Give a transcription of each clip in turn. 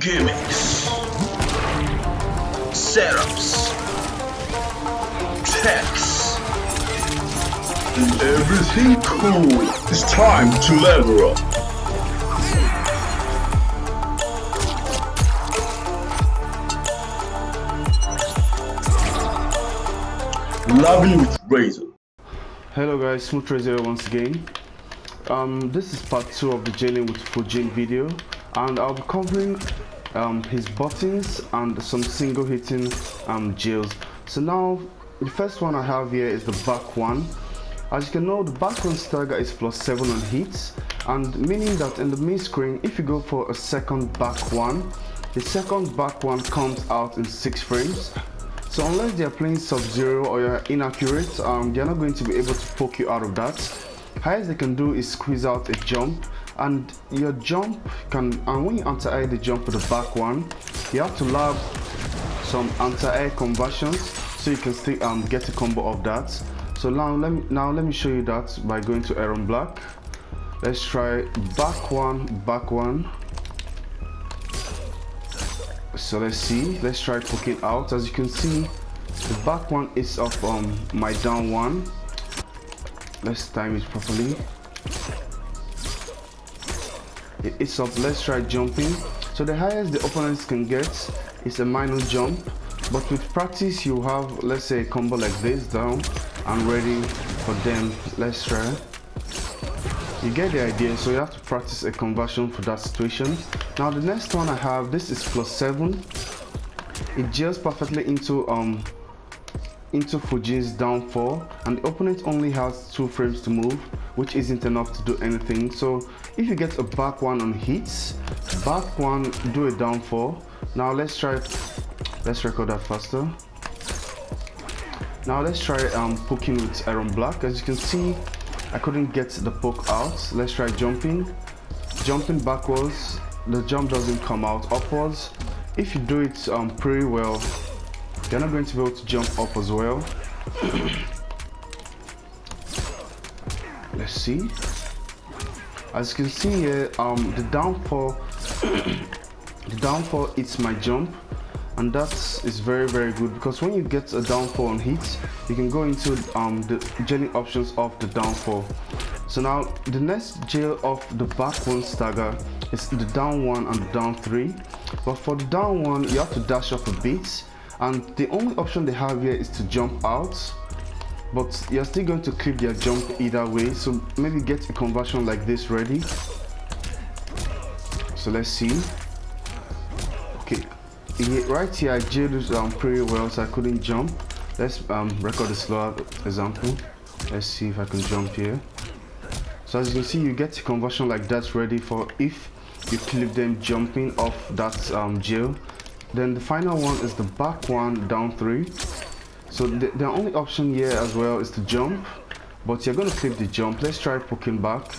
gimmicks, setups, techs, and everything cool. It's time to level up. Lovely with Razor. Hello guys, Smooth Razor once again. This is part 2 of the jailing with Fujin video, and I'll be covering his buttons and some single hitting jails. So now the first one I have here is the back one. As you can know, the back one stagger is +7 on hits, and meaning that in the main screen, if you go for a second back one, the second back one comes out in 6 frames. So unless they are playing Sub-Zero or you're inaccurate, they're not going to be able to poke you out of that. Highest they can do is squeeze out a jump, and your jump can, and when you anti-air the jump with the back one, you have to lab some anti-air conversions so you can still get a combo of that. So now let me show you that by going to Iron Black. Let's try back one. So let's try poking out. As you can see, the back one is of my down one. Let's time it properly. It's up. Let's try jumping. So the highest the opponents can get is a minor jump, but with practice you have, let's say, a combo like this down and ready for them. Let's try. You get the idea, so you have to practice a conversion for that situation. Now the next one I have, this is +7. It jails perfectly into Fujin's down 4, and the opponent only has 2 frames to move, which isn't enough to do anything. So if you get a back one on hits, back one, do a down 4. Now let's record that faster. Now let's try poking with Iron Black. As you can see, I couldn't get the poke out. Let's try jumping backwards. The jump doesn't come out upwards. If you do it pretty well, you're not going to be able to jump up as well. Let's see. As you can see here, the downfall hits my jump, and that is very good, because when you get a downfall on hits, you can go into the jailing options of the downfall. So now the next jail of the back one stagger is the down 1 and the down 3. But for the down 1, you have to dash up a bit, and the only option they have here is to jump out, but you're still going to clip their jump either way. So maybe get a conversion like this ready. So let's see. Okay, right here I jailed pretty well, so I couldn't jump. Let's record a slower example. Let's see if I can jump here. So as you can see, you get a conversion like that ready for if you clip them jumping off that jail. Then the final one is the back one down 3. So the only option here as well is to jump, but you're going to clip the jump. Let's try poking back.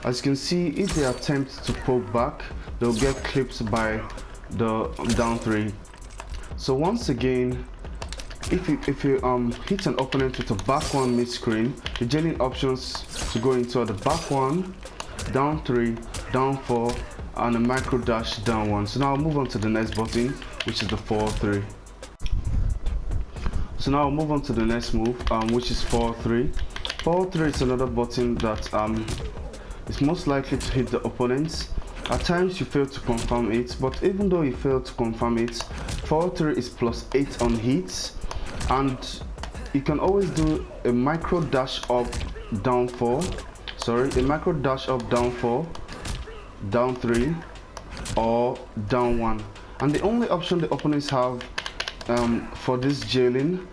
As you can see, if they attempt to poke back, they'll get clipped by the down 3. So once again, if you hit an opponent with a back one mid screen, the jailing options to go into are the back one, down 3, down 4, and a micro dash down 1. So now I'll move on to the next button, which is the 4-3. So now I'll move on to the next move, which is 4-3. 4-3 is another button that is most likely to hit the opponents. At times you fail to confirm it, but even though you fail to confirm it, 4-3 is +8 on hits, and you can always do a micro dash up down 4. A micro dash up down 4, down 3, or down 1. And the only option the opponents have for this jailing,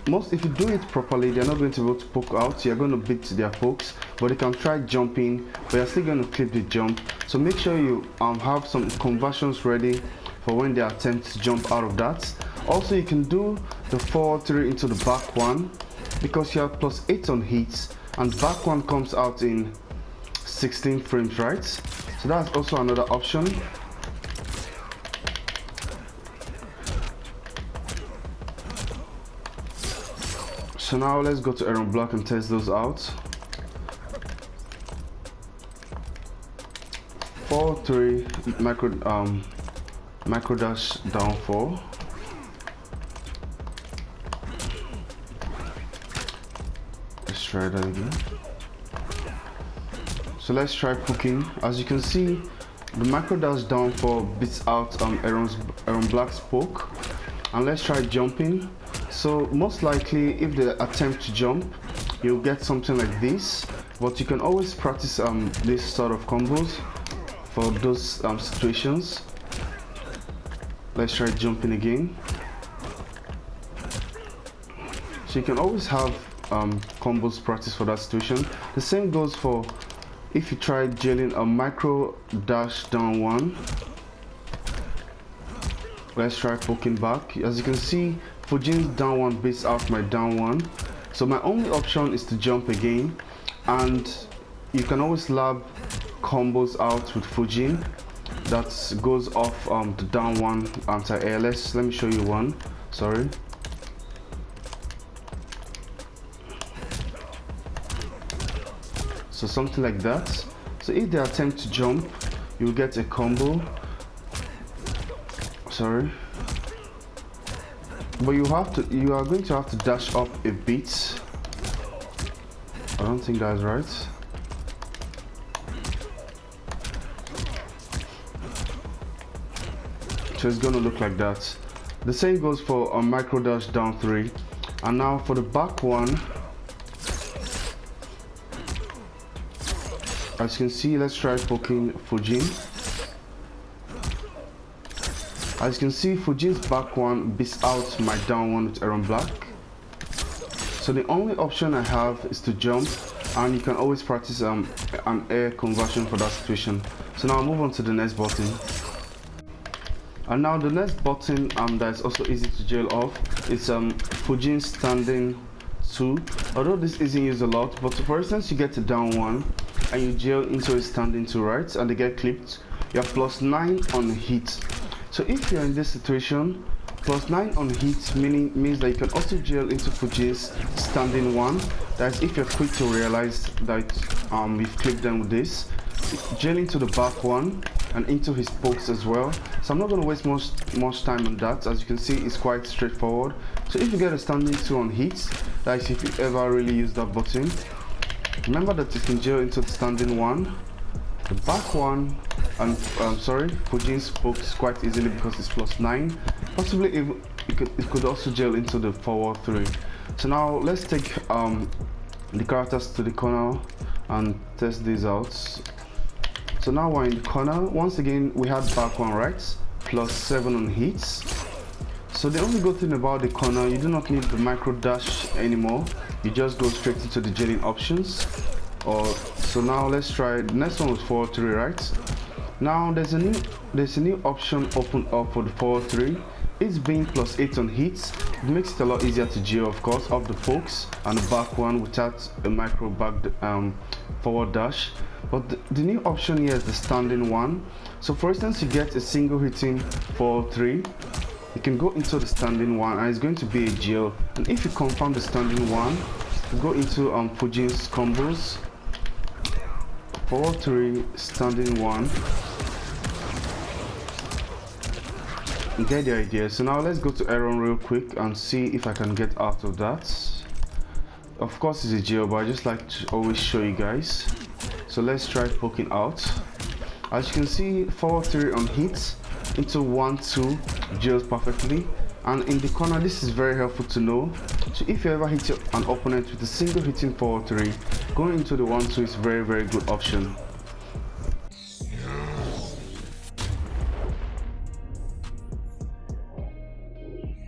if you do it properly, they're not going to be able to poke out. You're going to beat their pokes, but they can try jumping, but you're still going to clip the jump. So make sure you have some conversions ready for when they attempt to jump out of that. Also, you can do the 4-3 into the back one, because you have +8 on hits, and back one comes out in 16 frames, right? So that's also another option. So now let's go to Iron Black and test those out. forward 3 micro dash down 4. Let's try that again. So let's try cooking. As you can see, the micro dash down 4 beats out Aaron Black's poke. And let's try jumping. So most likely if they attempt to jump, you'll get something like this, but you can always practice this sort of combos for those situations. Let's try jumping again. So you can always have combos practice for that situation. The same goes for if you try jailing a micro dash down 1. Let's try poking back. As you can see, Fujin's down 1 beats out my down 1. So my only option is to jump again, and you can always lab combos out with Fujin that goes off the down 1 anti-ALS. Let me show you one. Sorry. So something like that. So if they attempt to jump, you'll get a combo. Sorry. But you are going to have to dash up a bit. I don't think that's right. So it's gonna look like that. The same goes for a micro dash down 3. And now for the back one, as you can see, let's try poking Fujin. As you can see, Fujin's back one beats out my down 1 with Aaron Black. So the only option I have is to jump, and you can always practice an air conversion for that situation. So now I'll move on to the next button. And now the next button that is also easy to jail off is Fujin standing 2. Although this isn't used a lot, but for instance you get a down 1 and you jail into a standing 2, right, and they get clipped, you have +9 on hit. So if you're in this situation, +9 on hit means that you can also jail into Fujin's standing 1. That is, if you're quick to realize that you've clipped them with this, jail into the back one and into his pokes as well. So I'm not going to waste much time on that. As you can see, it's quite straightforward. So if you get a standing 2 on hit, that is if you ever really use that button, remember that you can jail into the standing 1, the back one, and Fujin's pokes quite easily because it's +9. Possibly even it could also jail into the forward 3. So now let's take the characters to the corner and test these out. So now we're in the corner. Once again, we had back one, right? +7 on hits. So the only good thing about the corner, you do not need the micro dash anymore. You just go straight into the jailing options. So now let's try. The next one was forward 3, right? Now there's a new option opened up for the forward 3. It's being +8 on hits. It makes it a lot easier to jail, of course, off the pokes and the back one without a micro back forward dash. But the new option here is the standing 1. So for instance, you get a single hitting forward 3. You can go into the standing 1 and it's going to be a jail. And if you confirm the standing 1, you go into Fujin's combos. Forward 3, standing 1. You get the idea. So now let's go to Aaron real quick and see if I can get out of that. Of course it's a jail, but I just like to always show you guys. So let's try poking out. As you can see, forward 3 on hits into 1-2 jails perfectly. And in the corner, this is very helpful to know. So if you ever hit an opponent with a single hitting forward 3, going into the 1-2 is very good option.